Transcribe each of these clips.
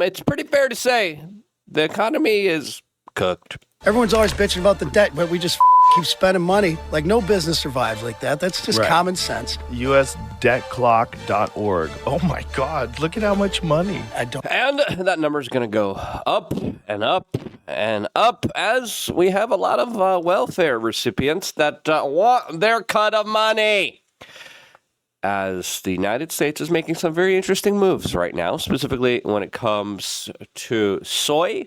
It's pretty fair to say the economy is cooked. Everyone's always bitching about the debt, but we just keep spending money. Like, no business survives like that. That's just common sense. USDebtClock.org. Oh, my God. Look at how much money. And that number is going to go up and up and up as we have a lot of welfare recipients that want their cut of money. As the United States is making some very interesting moves right now, specifically when it comes to soy,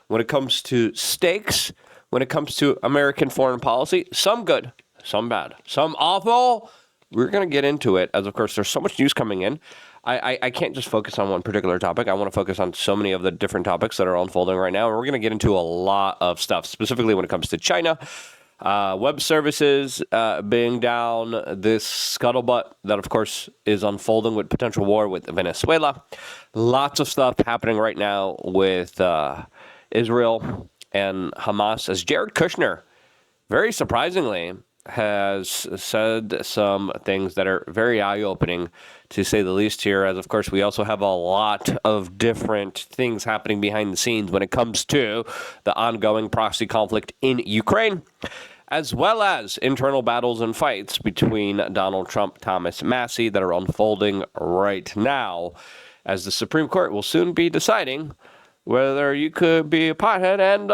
when it comes to steaks, when it comes to American foreign policy. Some good, some bad, some awful. We're going to get into it as, of course, there's so much news coming in. I can't just focus on one particular topic. I want to focus on so many of the different topics that are unfolding right now. And we're going to get into a lot of stuff, specifically when it comes to China. Web services being down, this scuttlebutt that, of course, is unfolding with potential war with Venezuela. Lots of stuff happening right now with Israel and Hamas, as Jared Kushner, very surprisingly, has said some things that are very eye-opening, to say the least here, as, of course, we also have a lot of different things happening behind the scenes when it comes to the ongoing proxy conflict in Ukraine, as well as internal battles and fights between Donald Trump, Thomas Massie, that are unfolding right now, as the Supreme Court will soon be deciding whether you could be a pothead and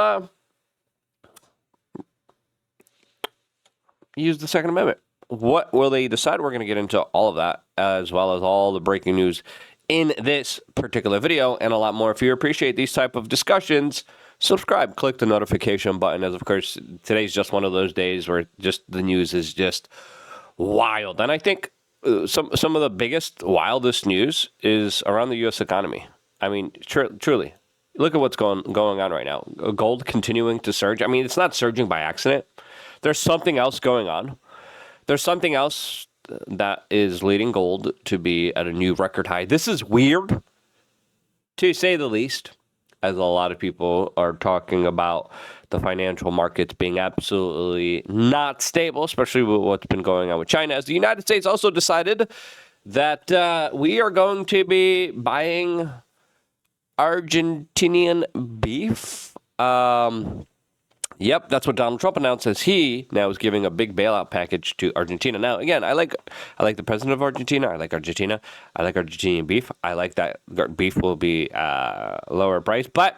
use the Second Amendment. What will they decide? We're going to get into all of that, as well as all the breaking news in this particular video and a lot more. If you appreciate these type of discussions, subscribe, click the notification button, as, of course, today's just one of those days where just the news is just wild. And I think some of the biggest, wildest news is around the U.S. economy. I mean, truly. Look at what's going on right now. Gold continuing to surge. I mean, it's not surging by accident. There's something else going on. There's something else that is leading gold to be at a new record high. This is weird, to say the least, as a lot of people are talking about the financial markets being absolutely not stable, especially with what's been going on with China. As the United States also decided that we are going to be buying Argentinian beef. Yep, that's what Donald Trump announced, as he now is giving a big bailout package to Argentina. Now, again, I like the president of Argentina. I like Argentina. I like Argentinian beef. I like that beef will be lower price. But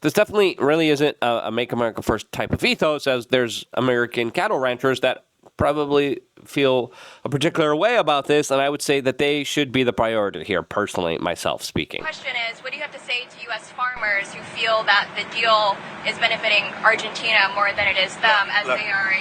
this definitely really isn't a Make America First type of ethos, as there's American cattle ranchers that probably feel a particular way about this, and I would say that they should be the priority here, personally, myself speaking. The question is, what do you have to say to U.S. farmers who feel that the deal is benefiting Argentina more than it is them, as they are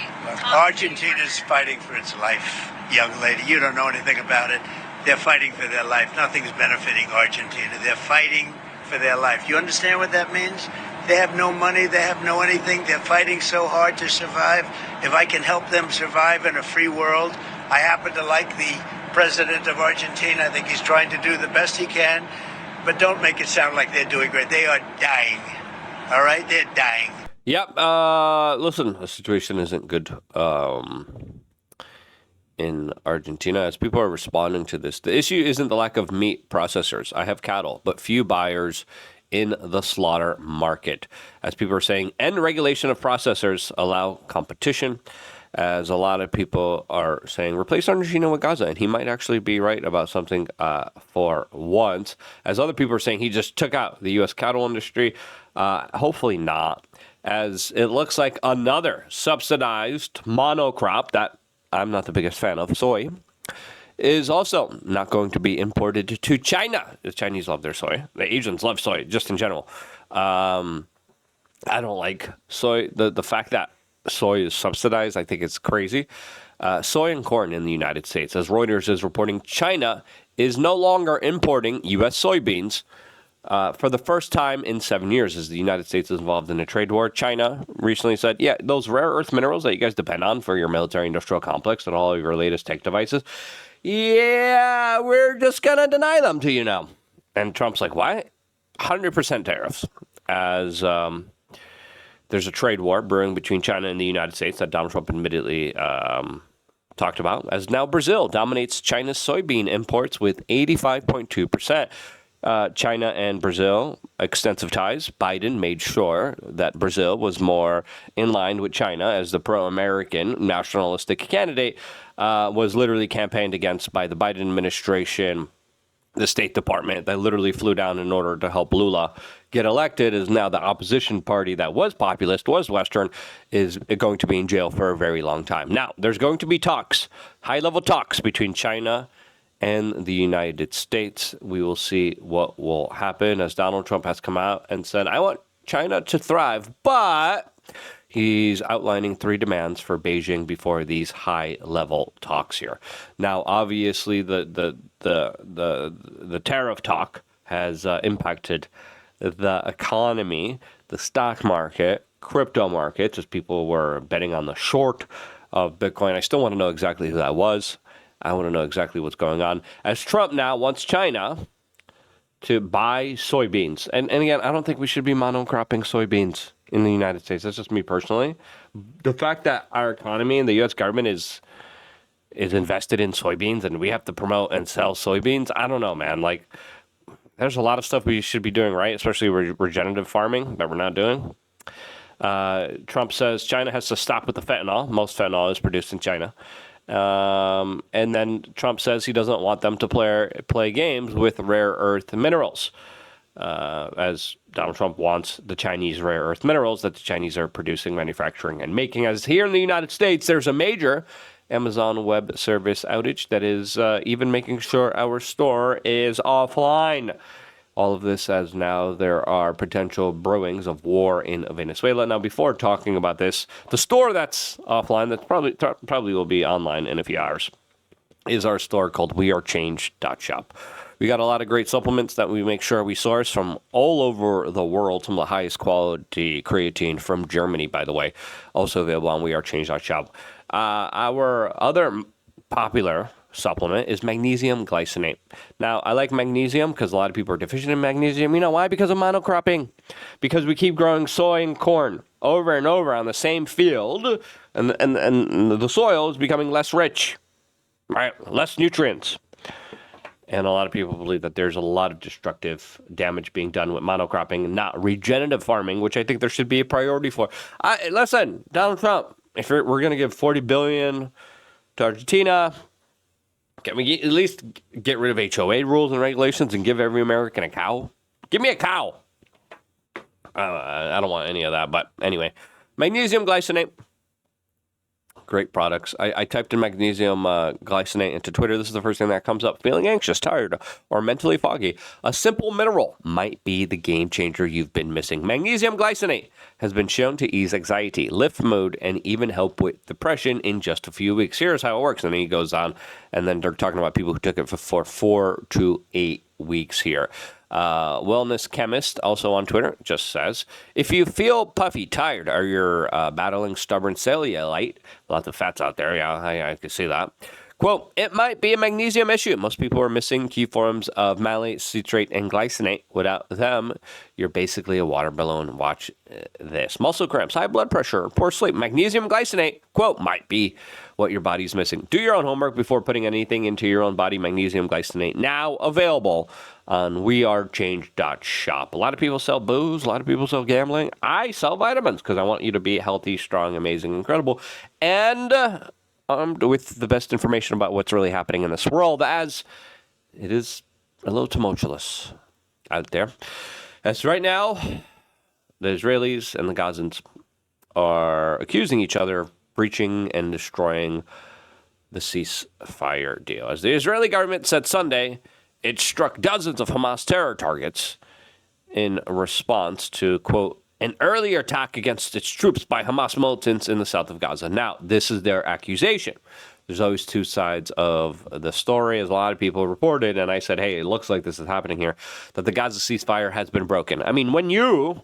Argentina's fighting for its life, young lady. You don't know anything about it. They're fighting for their life. Nothing's benefiting Argentina. They're fighting for their life. You understand what that means? They have no money. They have no anything. They're fighting so hard to survive. If I can help them survive in a free world, I happen to like the president of Argentina. I think he's trying to do the best he can. But don't make it sound like they're doing great. They are dying. All right? They're dying. Yep. Listen, the situation isn't good in Argentina, as people are responding to this. The issue isn't the lack of meat processors. I have cattle, but few buyers in the slaughter market. As people are saying, end regulation of processors, allow competition, as a lot of people are saying, replace Argentina with Gaza. And he might actually be right about something for once. As other people are saying, he just took out the U.S. cattle industry. Hopefully not, as it looks like another subsidized monocrop that I'm not the biggest fan of, soy, is also not going to be imported to China. The Chinese love their soy. The Asians love soy, just in general. I don't like soy. The fact that soy is subsidized, I think it's crazy. Soy and corn in the United States, as Reuters is reporting, China is no longer importing U.S. soybeans for the first time in 7 years, as the United States is involved in a trade war. China recently said, yeah, those rare earth minerals that you guys depend on for your military-industrial complex and all of your latest tech devices, yeah, we're just going to deny them to you now. And Trump's like, why? 100% tariffs, as there's a trade war brewing between China and the United States that Donald Trump admittedly talked about, as now Brazil dominates China's soybean imports with 85.2%. China and Brazil, extensive ties. Biden made sure that Brazil was more in line with China as the pro-American nationalistic candidate was literally campaigned against by the Biden administration. The State Department that literally flew down in order to help Lula get elected is now the opposition party that was populist, was Western, is going to be in jail for a very long time. Now, there's going to be talks, high-level talks between China and the United States. We will see what will happen as Donald Trump has come out and said, I want China to thrive, but he's outlining 3 demands for Beijing before these high-level talks here. Now, obviously, the tariff talk has impacted the economy, the stock market, crypto markets, as people were betting on the short of Bitcoin. I still want to know exactly who that was. I want to know exactly what's going on. As Trump now wants China to buy soybeans. And again, I don't think we should be monocropping soybeans in the United States. That's just me personally. The fact that our economy and the U.S. government is invested in soybeans and we have to promote and sell soybeans, I don't know, man. Like, there's a lot of stuff we should be doing right, especially regenerative farming that we're not doing. Trump says China has to stop with the fentanyl. Most fentanyl is produced in China. And then Trump says he doesn't want them to play games with rare earth minerals, as Donald Trump wants the Chinese rare earth minerals that the Chinese are producing, manufacturing, and making. As here in the United States, there's a major Amazon Web Service outage that is even making sure our store is offline. All of this as now there are potential brewings of war in Venezuela. Now, before talking about this, the store that's offline, that probably will be online in a few hours, is our store called wearechange.shop. We got a lot of great supplements that we make sure we source from all over the world, some of the highest quality creatine from Germany, by the way, also available on wearechange.shop. Our other popular supplement is magnesium glycinate. Now, I like magnesium because a lot of people are deficient in magnesium. You know why? Because of monocropping. Because we keep growing soy and corn over and over on the same field, and the soil is becoming less rich, right? Less nutrients. And a lot of people believe that there's a lot of destructive damage being done with monocropping and not regenerative farming, which I think there should be a priority for. Listen, Donald Trump, if we're going to give $40 billion to Argentina, can we at least get rid of HOA rules and regulations and give every American a cow? Give me a cow. I don't want any of that, but anyway. Magnesium glycinate. Great products. I typed in magnesium glycinate into Twitter. This is the first thing that comes up. Feeling anxious, tired, or mentally foggy. A simple mineral might be the game changer you've been missing. Magnesium glycinate has been shown to ease anxiety, lift mood, and even help with depression in just a few weeks. Here's how it works. And then he goes on, and then they're talking about people who took it for 4 to 8 weeks here. Wellness Chemist, also on Twitter, just says, if you feel puffy, tired, or you're battling stubborn cellulite, lots of fats out there, yeah, I can see that. Quote, it might be a magnesium issue. Most people are missing key forms of malate, citrate, and glycinate. Without them, you're basically a water balloon. Watch this. Muscle cramps, high blood pressure, poor sleep. Magnesium glycinate, quote, might be what your body's missing. Do your own homework before putting anything into your own body. Magnesium glycinate, now available on wearechange.shop. A lot of people sell booze. A lot of people sell gambling. I sell vitamins because I want you to be healthy, strong, amazing, incredible, and armed with the best information about what's really happening in this world, as it is a little tumultuous out there. As right now, the Israelis and the Gazans are accusing each other of breaching and destroying the ceasefire deal. As the Israeli government said Sunday, it struck dozens of Hamas terror targets in response to, quote, an earlier attack against its troops by Hamas militants in the south of Gaza. Now, this is their accusation. There's always two sides of the story, as a lot of people reported, and I said, hey, it looks like this is happening here, that the Gaza ceasefire has been broken. I mean, when you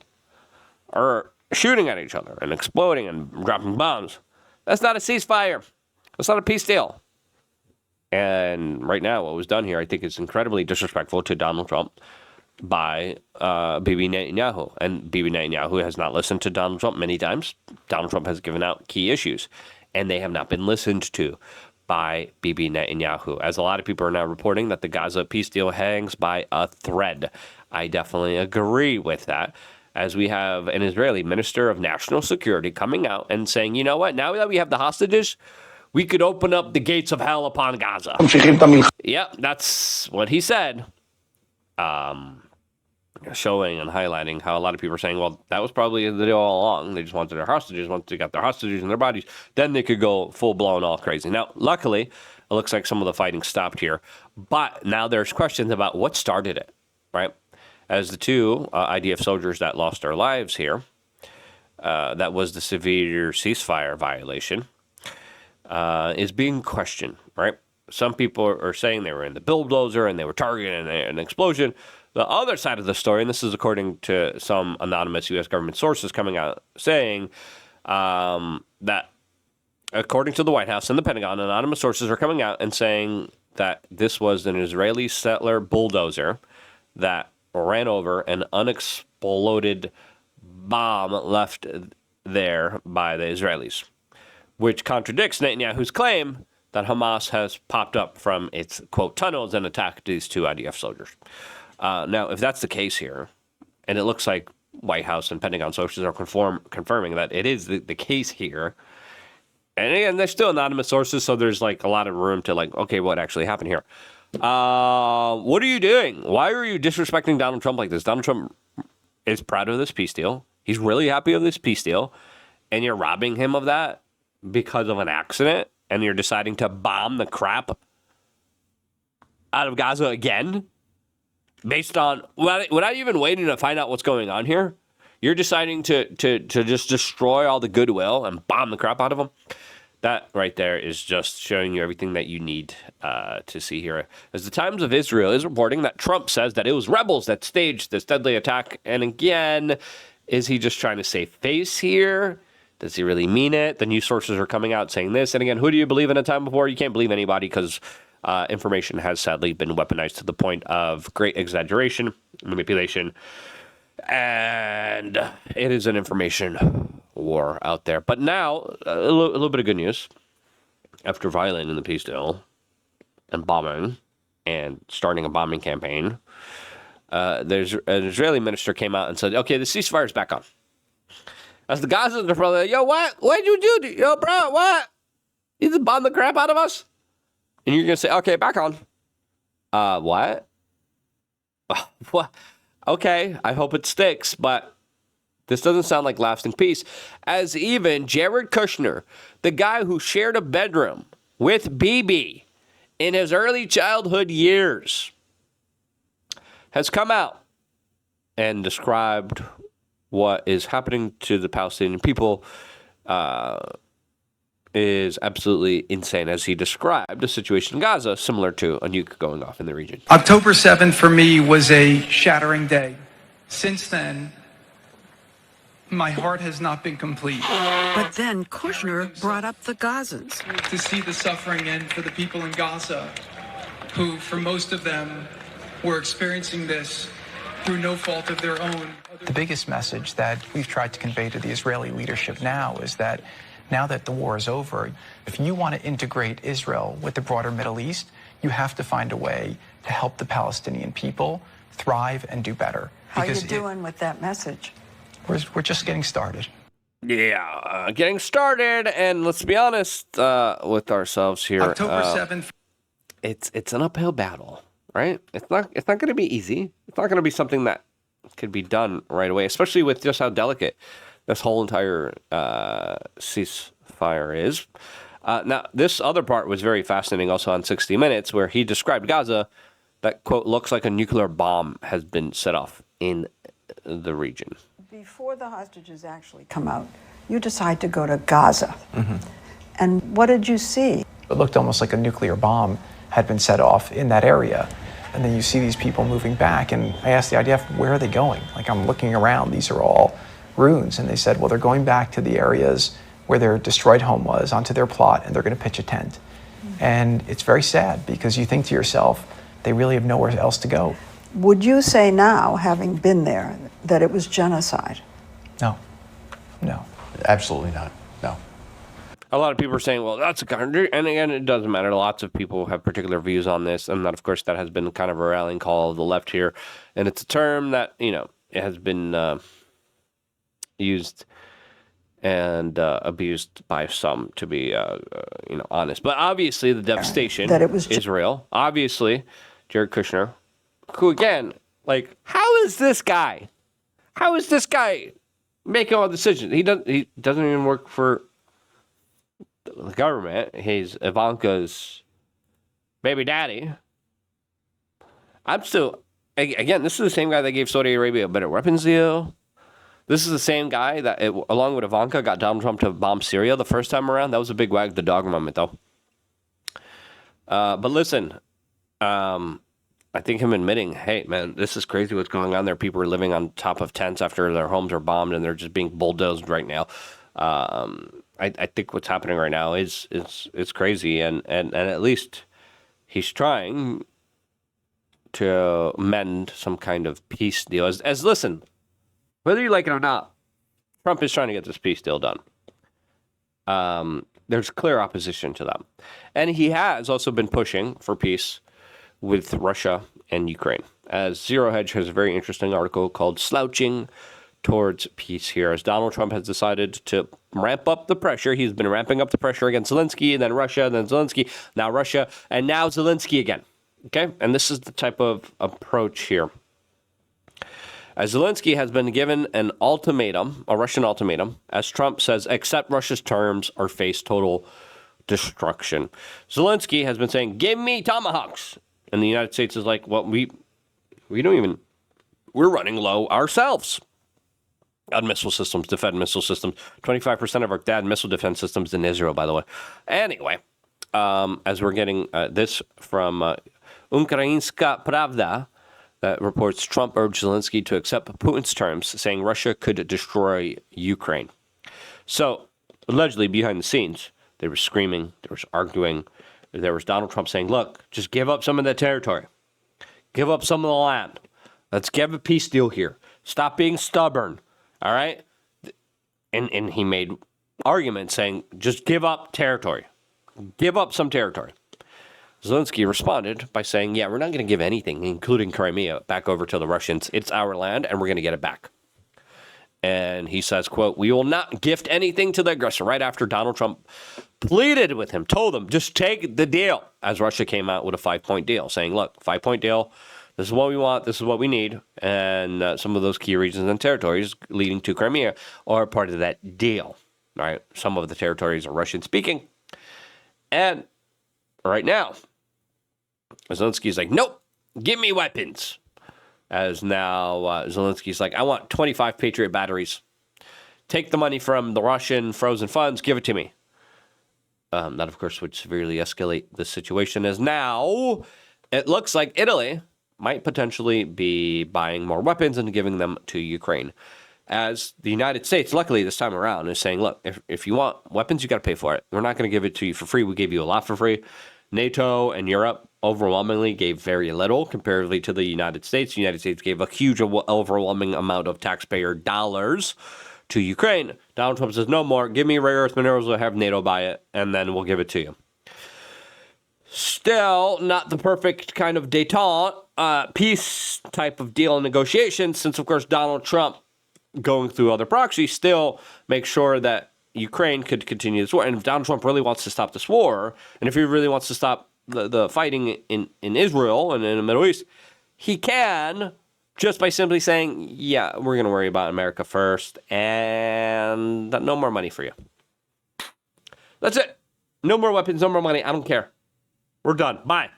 are shooting at each other and exploding and dropping bombs, that's not a ceasefire. That's not a peace deal. And right now, what was done here, I think, is incredibly disrespectful to Donald Trump by Bibi Netanyahu. And Bibi Netanyahu has not listened to Donald Trump many times. Donald Trump has given out key issues, and they have not been listened to. by Bibi Netanyahu, as a lot of people are now reporting that the Gaza peace deal hangs by a thread. I definitely agree with that, as we have an Israeli minister of national security coming out and saying, you know what, now that we have the hostages, we could open up the gates of hell upon Gaza. Yep, that's what he said. Showing and highlighting how a lot of people are saying, well, that was probably the deal all along. They just wanted their hostages. Once they got their hostages in their bodies, then they could go full-blown all crazy. Now, luckily, it looks like some of the fighting stopped here. But now there's questions about what started it, right? As the two IDF soldiers that lost their lives here, that was the severe ceasefire violation, is being questioned, right? Some people are saying they were in the bulldozer and they were targeting an explosion. The other side of the story, and this is according to some anonymous U.S. government sources coming out saying that according to the White House and the Pentagon, anonymous sources are coming out and saying that this was an Israeli settler bulldozer that ran over an unexploded bomb left there by the Israelis, which contradicts Netanyahu's claim that Hamas has popped up from its, quote, tunnels and attacked these two IDF soldiers. Now, if that's the case here, and it looks like White House and Pentagon sources are confirming that it is the case here, and again, they're still anonymous sources, so there's like a lot of room to like, okay, what actually happened here? What are you doing? Why are you disrespecting Donald Trump like this? Donald Trump is proud of this peace deal. He's really happy with this peace deal, and you're robbing him of that because of an accident, and you're deciding to bomb the crap out of Gaza again? Based on, without even waiting to find out what's going on here, you're deciding to just destroy all the goodwill and bomb the crap out of them. That right there is just showing you everything that you need to see here. As the Times of Israel is reporting that Trump says that it was rebels that staged this deadly attack. And again, is he just trying to save face here? Does he really mean it? The news sources are coming out saying this. And again, who do you believe in a time before? You can't believe anybody because information has sadly been weaponized to the point of great exaggeration, manipulation, and it is an information war out there. But now, a little bit of good news. After violating the peace deal and bombing and starting a bombing campaign, there's an Israeli minister came out and said, okay, the ceasefire is back on. As the Gazans are probably like, yo, what? What'd you do? Yo, bro, what? You just bombed the crap out of us? And you're going to say, okay, back on. What? What? Okay, I hope it sticks, but this doesn't sound like lasting peace. As even Jared Kushner, the guy who shared a bedroom with Bibi in his early childhood years, has come out and described what is happening to the Palestinian people is absolutely insane, as he described a situation in Gaza similar to a nuke going off in the region. October 7th for me was a shattering day. Since then, my heart has not been complete. But then Kushner brought up the Gazans. To see the suffering end for the people in Gaza, who, for most of them, were experiencing this through no fault of their own. The biggest message that we've tried to convey to the Israeli leadership now is that now that the war is over, if you want to integrate Israel with the broader Middle East, you have to find a way to help the Palestinian people thrive and do better. How are you doing with that message? We're just getting started. Yeah, getting started, and let's be honest with ourselves here. October 7th. It's an uphill battle, right? It's not going to be easy. It's not going to be something that could be done right away, especially with just how delicate this whole entire ceasefire is. Now, this other part was very fascinating also on 60 Minutes, where he described Gaza that, quote, looks like a nuclear bomb has been set off in the region. Before the hostages actually come out, you decide to go to Gaza. Mm-hmm. And what did you see? It looked almost like a nuclear bomb had been set off in that area. And then you see these people moving back, and I asked the IDF, where are they going? Like, I'm looking around, these are all ruins. And they said, well, they're going back to the areas where their destroyed home was, onto their plot, and they're going to pitch a tent. Mm-hmm. And it's very sad, because you think to yourself, they really have nowhere else to go. Would you say now, having been there, that it was genocide? No. Absolutely not. No. a lot of people are saying, well, that's a country. And again, it doesn't matter. Lots of people have particular views on this. And that, of course, that has been kind of a rallying call of the left here. And it's a term that, it has been used and abused by some, to be, honest. But obviously, the devastation That it was Israel. Obviously, Jared Kushner, who, again, like, how is this guy making all the decisions? He doesn't even work for the government. He's Ivanka's baby daddy. I'm still, again, this is the same guy that gave Saudi Arabia a better weapons deal. This is the same guy that, along with Ivanka, got Donald Trump to bomb Syria the first time around. That was a big wag the dog moment, though. But listen, I think him admitting, hey, man, this is crazy what's going on there. People are living on top of tents after their homes are bombed, and they're just being bulldozed right now. I think what's happening right now is crazy, and at least he's trying to mend some kind of peace deal. As listen, whether you like it or not, Trump is trying to get this peace deal done. There's clear opposition to that. And he has also been pushing for peace with Russia and Ukraine. As Zero Hedge has a very interesting article called Slouching Towards Peace here, as Donald Trump has decided to ramp up the pressure. He's been ramping up the pressure against Zelensky, then Russia, then Zelensky, now Russia, and now Zelensky again. Okay? And this is the type of approach here. As Zelensky has been given an ultimatum, a Russian ultimatum, as Trump says, accept Russia's terms or face total destruction. Zelensky has been saying, give me tomahawks. And the United States is like, well, we don't even, we're running low ourselves on missile systems, defense missile systems. 25% of our THAAD missile defense systems in Israel, by the way. Anyway, as we're getting this from Ukrainska Pravda, that reports Trump urged Zelensky to accept Putin's terms, saying Russia could destroy Ukraine. So, allegedly, behind the scenes, they were screaming, there was arguing. There was Donald Trump saying, look, just give up some of that territory. Give up some of the land. Let's give a peace deal here. Stop being stubborn, all right? And he made arguments saying, just give up territory. Give up some territory. Zelensky responded by saying, yeah, we're not going to give anything, including Crimea, back over to the Russians. It's our land, and we're going to get it back. And he says, quote, we will not gift anything to the aggressor. Right after Donald Trump pleaded with him, told him, just take the deal. As Russia came out with a 5-point deal, saying, look, 5-point deal, this is what we want, this is what we need. And some of those key regions and territories leading to Crimea are part of that deal. Right? Some of the territories are Russian-speaking. And right now, Zelensky's like, nope, give me weapons. As now Zelensky's like, I want 25 Patriot batteries. Take the money from the Russian frozen funds, give it to me. That, of course, would severely escalate the situation, as now it looks like Italy might potentially be buying more weapons and giving them to Ukraine. As the United States, luckily this time around, is saying, look, if you want weapons, you got to pay for it. We're not going to give it to you for free. We gave you a lot for free. NATO and Europe overwhelmingly gave very little comparatively to the United States. The United States gave a huge, overwhelming amount of taxpayer dollars to Ukraine. Donald Trump says, no more. Give me rare earth minerals. We'll have NATO buy it, and then we'll give it to you. Still not the perfect kind of détente, peace type of deal and negotiation, since, of course, Donald Trump, going through other proxies, still makes sure that Ukraine could continue this war. And if Donald Trump really wants to stop this war, and if he really wants to stop the fighting in Israel and in the Middle East, he can, just by simply saying, yeah, we're going to worry about America first, and no more money for you. That's it. No more weapons, no more money. I don't care. We're done. Bye.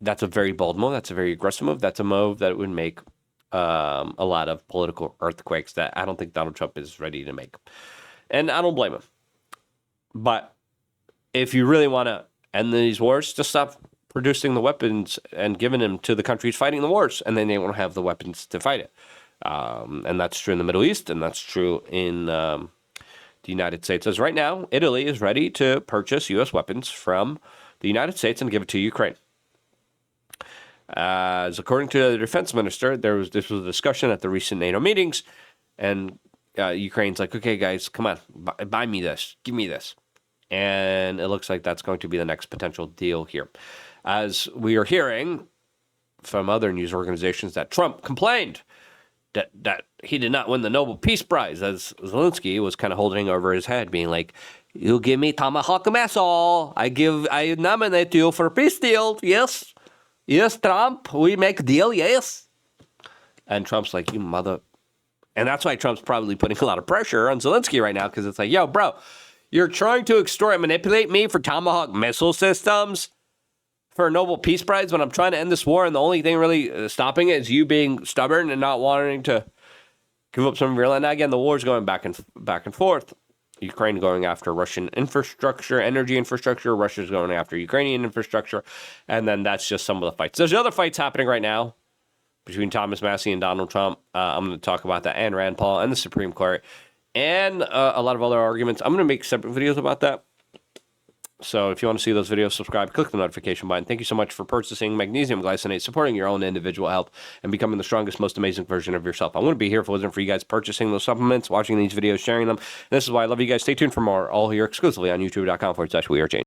That's a very bold move. That's a very aggressive move. That's a move that would make a lot of political earthquakes that I don't think Donald Trump is ready to make. And I don't blame him. But if you really want to end these wars, just stop producing the weapons and giving them to the countries fighting the wars, and then they won't have the weapons to fight it. And that's true in the Middle East, and that's true in the United States. As right now, Italy is ready to purchase U.S. weapons from the United States and give it to Ukraine. As according to the defense minister, this was a discussion at the recent NATO meetings, and Ukraine's like, okay, guys, come on, buy me this, give me this. And it looks like that's going to be the next potential deal here. As we are hearing from other news organizations that Trump complained that he did not win the Nobel Peace Prize, as Zelensky was kind of holding over his head, being like, you give me tomahawk missile, I nominate you for a peace deal, yes, Trump, we make a deal, yes. And Trump's like, you mother... And that's why Trump's probably putting a lot of pressure on Zelensky right now, because it's like, yo, bro, you're trying to extort and manipulate me for tomahawk missile systems for a Nobel Peace Prize when I'm trying to end this war, and the only thing really stopping it is you being stubborn and not wanting to give up some of your land. Now, again, the war's going back and forth. Ukraine going after Russian infrastructure, energy infrastructure. Russia's going after Ukrainian infrastructure. And then that's just some of the fights. There's other fights happening right now between Thomas Massie and Donald Trump. I'm going to talk about that, and Rand Paul and the Supreme Court, and a lot of other arguments. I'm going to make separate videos about that. So if you want to see those videos, subscribe, click the notification button. Thank you so much for purchasing magnesium glycinate, supporting your own individual health, and becoming the strongest, most amazing version of yourself. I'm going to be here if it wasn't for you guys purchasing those supplements, watching these videos, sharing them. And this is why I love you guys. Stay tuned for more, all here exclusively on youtube.com/WeAreChange.